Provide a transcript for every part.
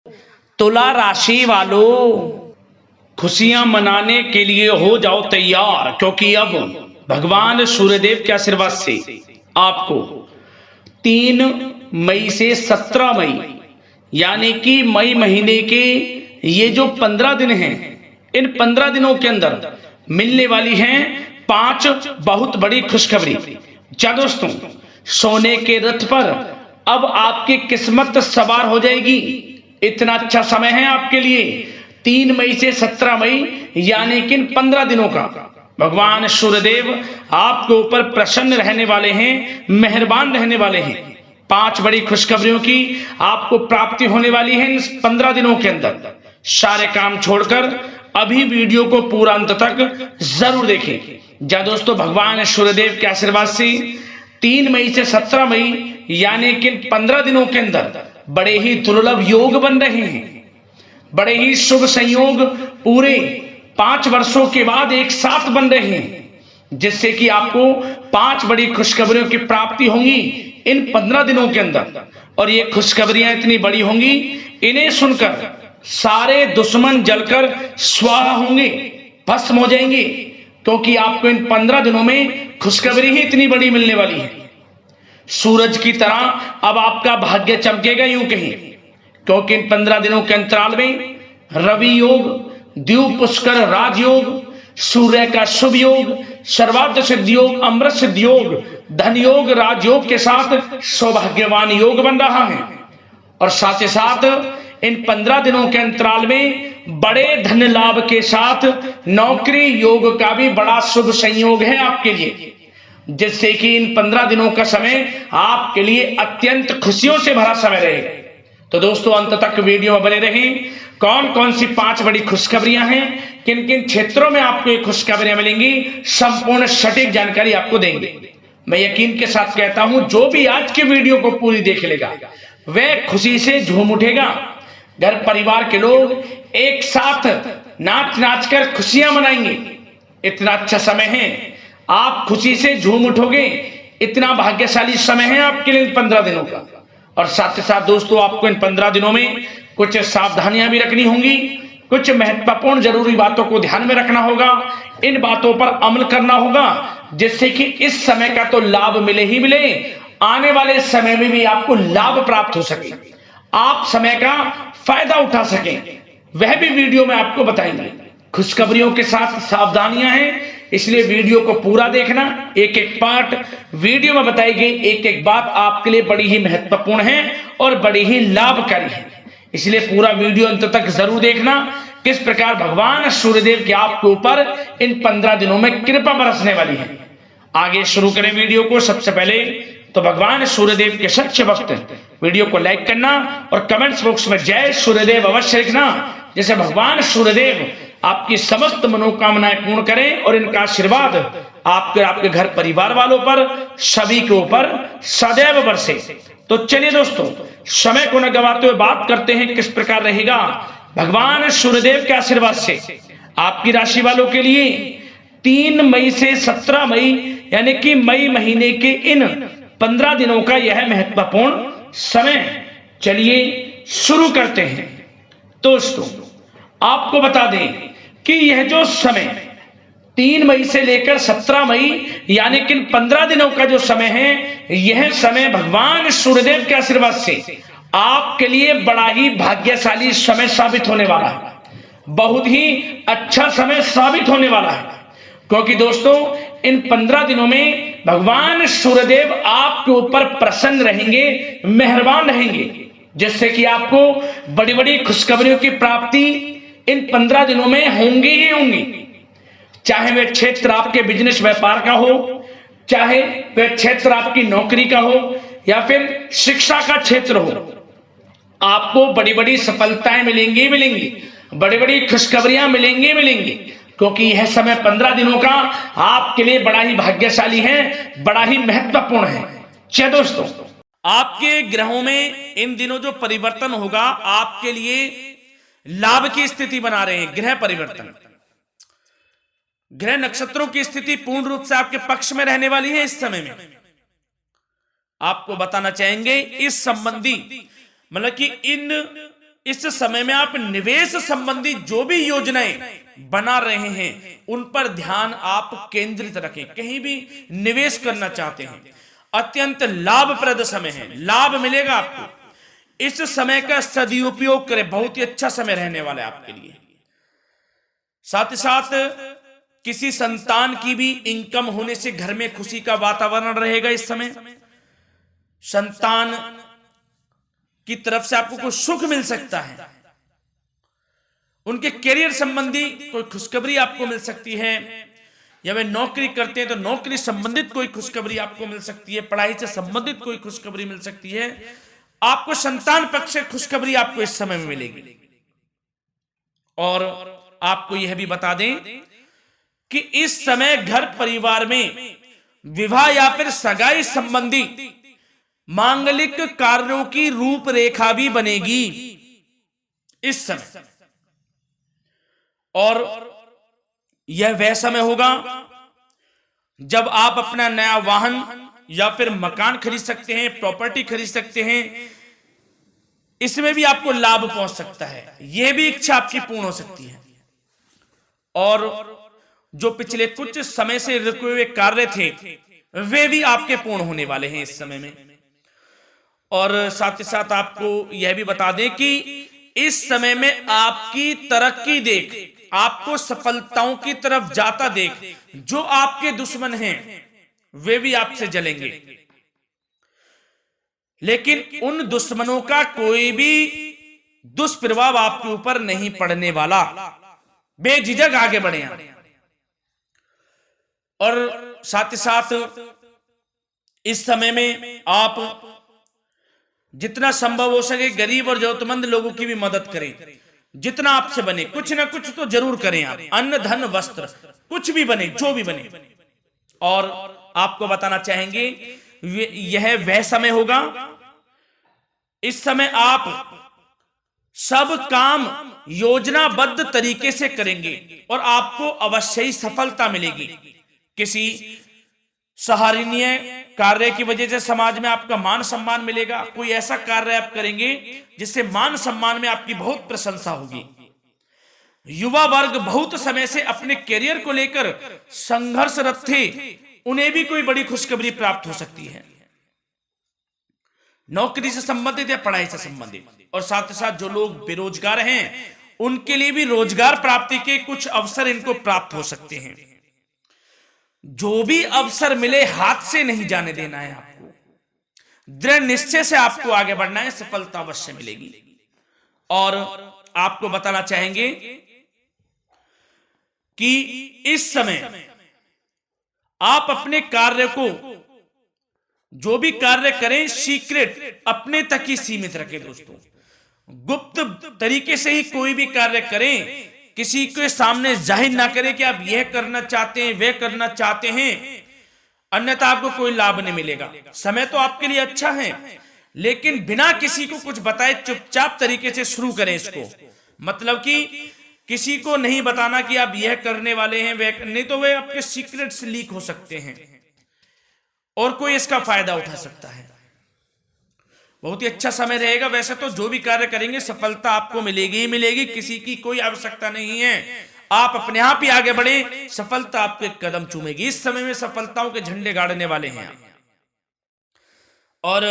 तुला राशि वालों, खुशियां मनाने के लिए हो जाओ तैयार, क्योंकि अब भगवान सूर्यदेव के आशीर्वाद से आपको 3 मई से 17 मई यानी कि मई महीने के ये जो 15 दिन हैं, इन 15 दिनों के अंदर मिलने वाली हैं 5 बहुत बड़ी खुशखबरी। क्या दोस्तों, सोने के रथ पर अब आपकी किस्मत सवार हो जाएगी। इतना अच्छा समय है आपके लिए। 3 मई से 17 मई यानी कि 15 दिनों का भगवान सूर्यदेव आपके ऊपर प्रसन्न रहने वाले हैं, मेहरबान रहने वाले हैं। 5 बड़ी खुशखबरियों की आपको प्राप्ति होने वाली है इन 15 दिनों के अंदर। सारे काम छोड़कर अभी वीडियो को पूरा अंत तक जरूर देखें। जा दोस्तों, भगवान सूर्यदेव के आशीर्वाद से 3 मई से 17 मई यानी कि 15 दिनों के अंदर बड़े ही दुर्लभ योग बन रहे हैं। बड़े ही शुभ संयोग पूरे 5 वर्षों के बाद एक साथ बन रहे हैं, जिससे कि आपको 5 बड़ी खुशखबरियों की प्राप्ति होंगी इन 15 दिनों के अंदर। और ये खुशखबरियां इतनी बड़ी होंगी, इन्हें सुनकर सारे दुश्मन जलकर स्वाहा होंगे, भस्म हो जाएंगे, क्योंकि आपको इन 15 दिनों में खुशखबरी ही इतनी बड़ी मिलने वाली है। सूरज की तरह अब आपका भाग्य चमकेगा, यूं कहीं, क्योंकि इन 15 दिनों के अंतराल में रवि योग, द्वीप पुष्कर राजयोग, सूर्य का शुभ योग, सर्वार्थ सिद्ध योग, अमृत सिद्ध योग, धन योग, राजयोग के साथ सौभाग्यवान योग बन रहा है। और साथ ही साथ इन 15 दिनों के अंतराल में बड़े धन लाभ के साथ नौकरी योग का भी बड़ा शुभ संयोग है आपके लिए, जिससे कि इन 15 दिनों का समय आपके लिए अत्यंत खुशियों से भरा समय रहेगा। तो दोस्तों, अंत तक वीडियो में बने रहें। कौन कौन सी 5 बड़ी खुशखबरियां हैं, किन किन क्षेत्रों में आपको ये खुशखबरियां मिलेंगी, संपूर्ण सटीक जानकारी आपको देंगे। मैं यकीन के साथ कहता हूं, जो भी आज की वीडियो को पूरी देख लेगा वह खुशी से झूम उठेगा। घर परिवार के लोग एक साथ नाच नाच कर खुशियां मनाएंगे। इतना अच्छा समय है, आप खुशी से झूम उठोगे। इतना भाग्यशाली समय है आपके लिए 15 दिनों का। और साथ ही साथ दोस्तों, आपको इन 15 दिनों में कुछ सावधानियां भी रखनी होंगी, कुछ महत्वपूर्ण जरूरी बातों को ध्यान में रखना होगा, इन बातों पर अमल करना होगा, जिससे कि इस समय का तो लाभ मिले ही मिले, आने वाले समय में भी आपको लाभ प्राप्त हो सके, आप समय का फायदा उठा सकें, वह भी वीडियो में आपको बताएंगे। खुशखबरियों के साथ सावधानियां हैं, इसलिए वीडियो को पूरा देखना। एक एक पार्ट वीडियो में बताई गई एक एक बात आपके लिए बड़ी ही महत्वपूर्ण है और बड़ी ही लाभकारी है, इसलिए पूरा वीडियो अंत तक जरूर देखना। किस प्रकार भगवान सूर्यदेव के आपके ऊपर इन 15 दिनों में कृपा बरसने वाली है। आगे शुरू करें वीडियो को। सबसे पहले तो भगवान सूर्यदेव के सच्चे भक्त वीडियो को लाइक करना और कमेंट्स बॉक्स में जय सूर्यदेव अवश्य लिखना, जैसे भगवान सूर्यदेव आपकी समस्त मनोकामनाएं पूर्ण करें और इनका आशीर्वाद आपके घर परिवार वालों पर, सभी के ऊपर सदैव बरसे। तो चलिए दोस्तों, समय को न गवाते हुए बात करते हैं किस प्रकार रहेगा भगवान सूर्यदेव के आशीर्वाद से आपकी राशि वालों के लिए 3 मई से 17 मई यानी कि मई महीने के इन 15 दिनों का यह महत्वपूर्ण समय। चलिए शुरू करते हैं। दोस्तों, आपको बता दें कि यह जो समय 3 मई से लेकर 17 मई यानी कि 15 दिनों का जो समय है, यह समय भगवान सूर्यदेव के आशीर्वाद से आपके लिए बड़ा ही भाग्यशाली समय साबित होने वाला है। बहुत ही अच्छा समय साबित होने वाला है, क्योंकि दोस्तों इन 15 दिनों में भगवान सूर्यदेव आपके ऊपर प्रसन्न रहेंगे, मेहरबान रहेंगे, जिससे कि आपको बड़ी बड़ी खुशखबरियों की प्राप्ति इन 15 दिनों में होंगी ही होंगी। चाहे वह क्षेत्र आपके बिजनेस व्यापार का हो, चाहे वह क्षेत्र आपकी नौकरी का हो, या फिर शिक्षा का क्षेत्र हो, आपको बड़ी बड़ी सफलताएं मिलेंगी, बड़ी बड़ी खुशखबरियां मिलेंगी, क्योंकि यह समय 15 दिनों का आपके लिए बड़ा ही भाग्यशाली है, बड़ा ही महत्वपूर्ण है। चलिए दोस्तों, आपके ग्रहों में इन दिनों जो परिवर्तन होगा आपके लिए लाभ की स्थिति बना रहे हैं। ग्रह परिवर्तन, ग्रह नक्षत्रों की स्थिति पूर्ण रूप से आपके पक्ष में रहने वाली है। इस समय में आपको बताना चाहेंगे इस संबंधी, मतलब कि इन इस समय में आप निवेश संबंधी जो भी योजनाएं बना रहे हैं उन पर ध्यान आप केंद्रित रखें। कहीं भी निवेश करना चाहते हैं, अत्यंत लाभप्रद समय है, लाभ मिलेगा आपको। इस समय का सदुपयोग करें, बहुत ही अच्छा समय रहने वाला है आपके लिए। साथ ही साथ किसी संतान की भी इनकम होने से घर में खुशी का वातावरण रहेगा। इस समय संतान की तरफ से आपको कुछ सुख मिल सकता है, उनके करियर संबंधी कोई खुशखबरी आपको मिल सकती है, या वे नौकरी करते हैं तो नौकरी संबंधित कोई खुशखबरी आपको मिल सकती है, पढ़ाई से संबंधित कोई खुशखबरी मिल सकती है। आपको संतान पक्ष से खुशखबरी आपको इस समय में मिलेगी। और आपको यह भी बता दें कि इस समय घर परिवार में विवाह या फिर सगाई संबंधी मांगलिक कार्यों की रूपरेखा भी बनेगी इस समय। और यह वह समय होगा जब आप अपना नया वाहन या फिर मकान खरीद सकते हैं, प्रॉपर्टी खरीद सकते हैं। इसमें भी आपको लाभ पहुंच सकता है, यह भी इच्छा आपकी पूर्ण हो सकती है। और जो पिछले कुछ समय से रुके हुए कार्य थे वे भी आपके पूर्ण होने वाले हैं इस समय में। और साथ ही साथ आपको यह भी बता दें कि इस समय में आपकी तरक्की देख, आपको सफलताओं की तरफ जाता देख जो आपके दुश्मन हैं वे भी आपसे जलेंगे, लेकिन उन दुश्मनों का कोई भी दुष्प्रभाव आपके ऊपर नहीं पड़ने वाला। बेझिझक आगे बढ़े आप। और साथ ही साथ इस समय में आप जितना संभव हो सके गरीब और जरूरतमंद लोगों की भी मदद करें। जितना आपसे बने कुछ ना कुछ तो जरूर करें आप, अन्न धन वस्त्र कुछ भी बने, जो भी बने। और आपको बताना चाहेंगे यह वह समय होगा, इस समय आप सब काम योजनाबद्ध तरीके से करेंगे और आपको अवश्य ही सफलता मिलेगी। किसी सराहनीय कार्य की वजह से समाज में आपका मान सम्मान मिलेगा। कोई ऐसा कार्य आप करेंगे जिससे मान सम्मान में आपकी बहुत प्रशंसा होगी। युवा वर्ग बहुत समय से अपने करियर को लेकर संघर्षरत थे, उन्हें भी कोई बड़ी खुशखबरी प्राप्त हो सकती है, नौकरी से संबंधित या पढ़ाई से संबंधित। और साथ ही साथ जो लोग बेरोजगार हैं उनके लिए भी रोजगार प्राप्ति के कुछ अवसर इनको प्राप्त हो सकते हैं। जो भी अवसर मिले हाथ से नहीं जाने देना है आपको, दृढ़ निश्चय से आपको आगे बढ़ना है, सफलता अवश्य मिलेगी। और आपको बताना चाहेंगे कि इस समय आप अपने कार्य को, जो भी कार्य करें, सीक्रेट अपने तक ही सीमित रखें दोस्तों। गुप्त तरीके से ही कोई भी कार्य करें, किसी के सामने जाहिर ना करें कि आप यह करना चाहते हैं, वह करना चाहते हैं, अन्यथा आपको कोई लाभ नहीं मिलेगा। समय तो आपके लिए अच्छा है, लेकिन बिना किसी को कुछ बताए चुपचाप तरीके से शुरू करें इसको। मतलब कि किसी को नहीं बताना कि आप यह करने वाले हैं, वह नहीं, तो वे आपके सीक्रेट्स लीक हो सकते हैं और कोई इसका फायदा उठा सकता है। बहुत ही अच्छा समय रहेगा। वैसे तो जो भी कार्य करेंगे सफलता आपको मिलेगी ही मिलेगी, किसी की कोई आवश्यकता नहीं है। आप अपने आप ही आगे बढ़े, सफलता आपके कदम चूमेगी। इस समय में सफलताओं के झंडे गाड़ने वाले हैं आप। और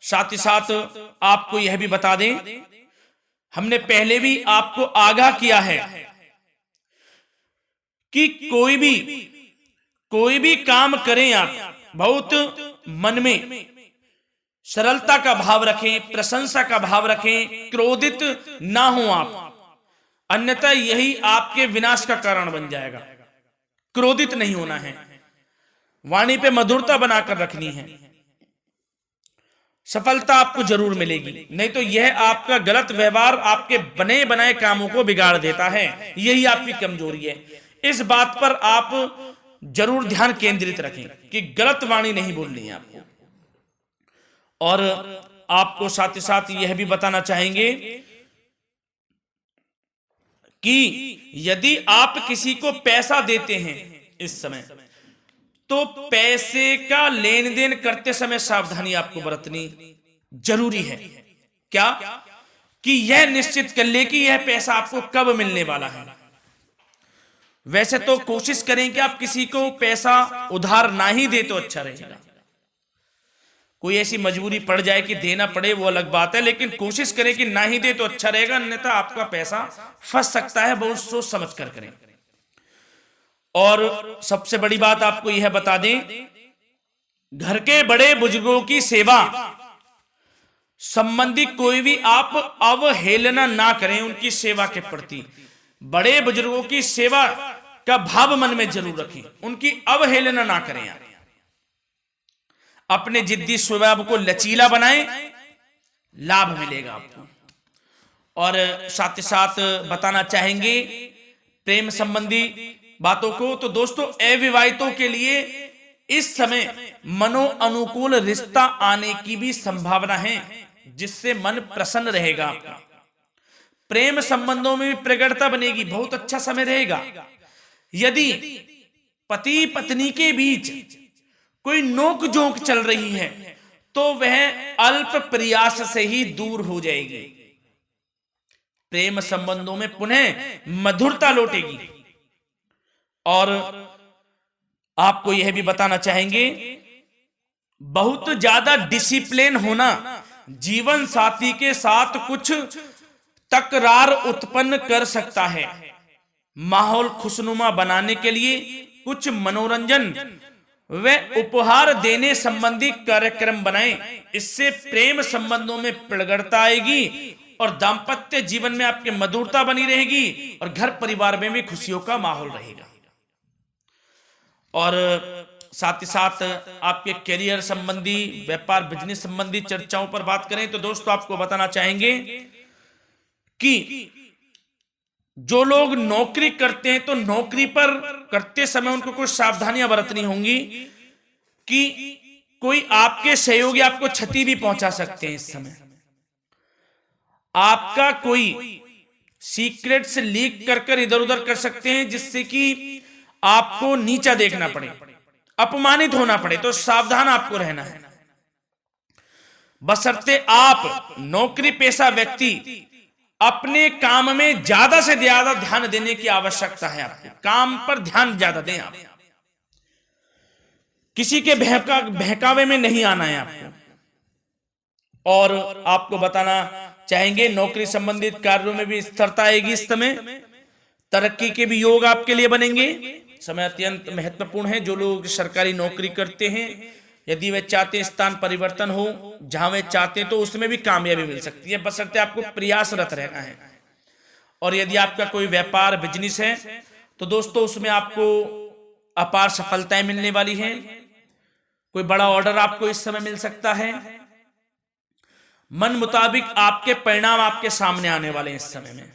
साथ ही साथ आपको यह भी बता दें, हमने पहले भी आपको आगाह किया है कि कोई भी काम करें आप बहुत मन में सरलता का भाव रखें, प्रशंसा का भाव रखें, क्रोधित ना हो आप, अन्यथा यही आपके विनाश का कारण बन जाएगा। क्रोधित नहीं होना है, वाणी पे मधुरता बनाकर रखनी है, सफलता आपको जरूर मिलेगी। नहीं तो यह आपका गलत व्यवहार आपके बने बनाए कामों को बिगाड़ देता है, यही आपकी कमजोरी है। इस बात पर आप जरूर ध्यान केंद्रित रखें कि गलत वाणी नहीं बोलनी है आपको। और आपको साथ ही साथ यह भी बताना चाहेंगे कि यदि आप किसी को पैसा देते हैं इस समय, तो पैसे का लेन देन करते समय सावधानी आपको बरतनी जरूरी है। क्या? कि यह निश्चित कर ले कि यह पैसा आपको कब मिलने वाला है। वैसे तो कोशिश करें कि आप किसी को पैसा उधार ना ही दे तो अच्छा रहेगा। कोई ऐसी मजबूरी पड़ जाए कि देना पड़े वो अलग बात है, लेकिन कोशिश करें कि ना ही दे तो अच्छा रहेगा, अन्यथा आपका पैसा फंस सकता है। बहुत सोच समझ कर करें। और सबसे बड़ी बात आपको यह बता दें, घर के बड़े बुजुर्गों की सेवा संबंधी कोई भी आप अवहेलना ना करें उनकी सेवा के प्रति। बड़े बुजुर्गों की सेवा का भाव मन में जरूर रखें, उनकी अवहेलना ना करें आप। अपने जिद्दी स्वभाव को लचीला बनाएं, लाभ मिलेगा आपको। और साथ ही साथ बताना चाहेंगे प्रेम संबंधी बातों को, तो दोस्तों अविवाहितों के लिए इस समय मनो अनुकूल रिश्ता आने की भी संभावना है, जिससे मन प्रसन्न रहेगा आपका। प्रेम संबंधों में भी प्रगाढ़ता बनेगी, बहुत अच्छा समय रहेगा। यदि पति पत्नी के बीच कोई नोक झोंक चल रही है तो वह अल्प प्रयास से ही दूर हो जाएगी। प्रेम संबंधों में पुनः मधुरता लौटेगी। और आपको यह भी बताना चाहेंगे, बहुत ज्यादा डिसिप्लिन होना जीवन साथी के साथ कुछ तकरार उत्पन्न कर सकता है। माहौल खुशनुमा बनाने के लिए कुछ मनोरंजन व उपहार देने संबंधी कार्यक्रम बनाएं। इससे प्रेम संबंधों में प्रगाढ़ता आएगी और दाम्पत्य जीवन में आपकी मधुरता बनी रहेगी और घर परिवार में भी खुशियों का माहौल रहेगा। और साथ ही साथ आपके करियर संबंधी, व्यापार बिजनेस संबंधी चर्चाओं पर बात करें तो दोस्तों आपको बताना चाहेंगे कि जो लोग नौकरी करते हैं तो नौकरी पर करते समय उनको कुछ सावधानियां बरतनी होंगी कि कोई आपके सहयोगी आपको क्षति भी पहुंचा सकते हैं। इस समय आपका कोई सीक्रेट्स लीक कर इधर उधर कर सकते हैं, जिससे कि आपको नीचा देखना पड़े, अपमानित होना पड़े। तो सावधान आपको रहना है। बशर्ते आप नौकरी पेशा व्यक्ति अपने काम में ज्यादा से ज्यादा ध्यान देने की आवश्यकता है। आपको काम पर ध्यान ज्यादा दें। आप किसी के बहकावे में नहीं आना है आपको। और आपको बताना चाहेंगे नौकरी संबंधित कार्यों में भी स्थिरता आएगी। इस समय तरक्की के भी योग आपके लिए बनेंगे। समय अत्यंत महत्वपूर्ण है। जो लोग सरकारी नौकरी करते हैं, यदि वे चाहते हैं स्थान परिवर्तन हो, जहां वे चाहते हैं, तो उसमें भी कामयाबी मिल सकती है, बशर्ते आपको प्रयासरत रहना है। और यदि आपका कोई व्यापार बिजनेस है तो दोस्तों उसमें आपको अपार सफलताएं मिलने वाली हैं। कोई बड़ा ऑर्डर आपको इस समय मिल सकता है। मन मुताबिक आपके परिणाम आपके सामने आने वाले हैं। इस समय में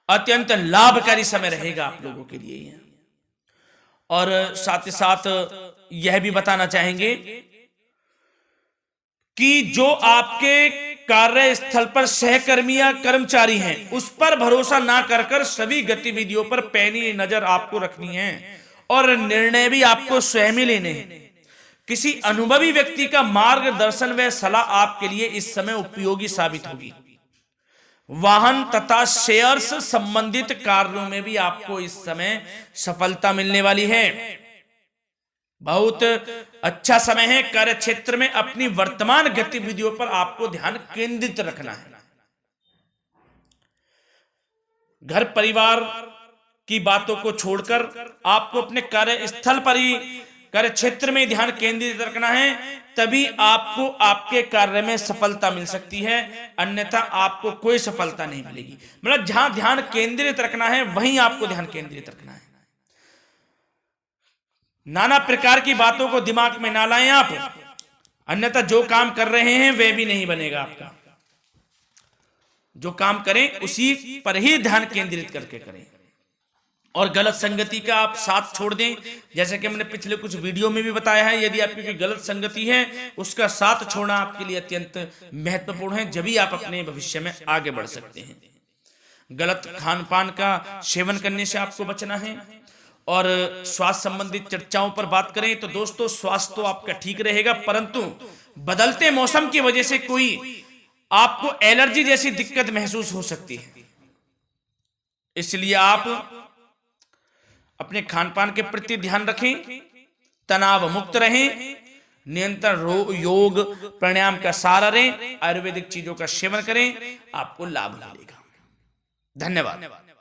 अत्यंत लाभकारी समय रहेगा आप लोगों के लिए। और साथ ही साथ यह भी बताना चाहेंगे कि जो आपके कार्यस्थल पर सहकर्मी या कर्मचारी हैं, उस पर भरोसा ना कर सभी गतिविधियों पर पैनी नजर आपको रखनी है और निर्णय भी आपको स्वयं ही लेने हैं। किसी अनुभवी व्यक्ति का मार्गदर्शन व सलाह आपके लिए इस समय उपयोगी साबित होगी। वाहन तथा शेयर्स संबंधित कार्यों में भी आपको इस समय सफलता मिलने वाली है। बहुत अच्छा समय है। कार्य क्षेत्र में अपनी वर्तमान गतिविधियों पर आपको ध्यान केंद्रित रखना है। घर परिवार की बातों को छोड़कर आपको अपने कार्यस्थल पर ही, कार्य क्षेत्र में ध्यान केंद्रित रखना है, तभी आपको आपके कार्य में सफलता मिल सकती है, अन्यथा आपको कोई सफलता नहीं मिलेगी। मतलब जहां ध्यान केंद्रित रखना है वहीं आपको ध्यान केंद्रित रखना है। नाना प्रकार की बातों को दिमाग में ना लाएं आप, अन्यथा जो काम कर रहे हैं वह भी नहीं बनेगा आपका। जो काम करें उसी पर ही ध्यान केंद्रित करके करें और गलत संगति का आप साथ छोड़ दें। जैसे कि मैंने पिछले कुछ वीडियो में भी बताया है, यदि आपकी कोई गलत संगति है उसका साथ छोड़ना आपके लिए अत्यंत महत्वपूर्ण है, जब ही आप अपने भविष्य में आगे बढ़ सकते हैं। गलत खान पान का सेवन करने से आपको बचना है। और स्वास्थ्य संबंधित चर्चाओं पर बात करें तो दोस्तों स्वास्थ्य तो आपका ठीक रहेगा, परंतु बदलते मौसम की वजह से कोई आपको एलर्जी जैसी दिक्कत महसूस हो सकती है। इसलिए आप अपने खान पान के प्रति ध्यान रखें, तनाव मुक्त रहें, नियंत्रण योग प्राणायाम का सहारा रहें, आयुर्वेदिक चीजों का सेवन करें, आपको लाभ मिलेगा। धन्यवाद।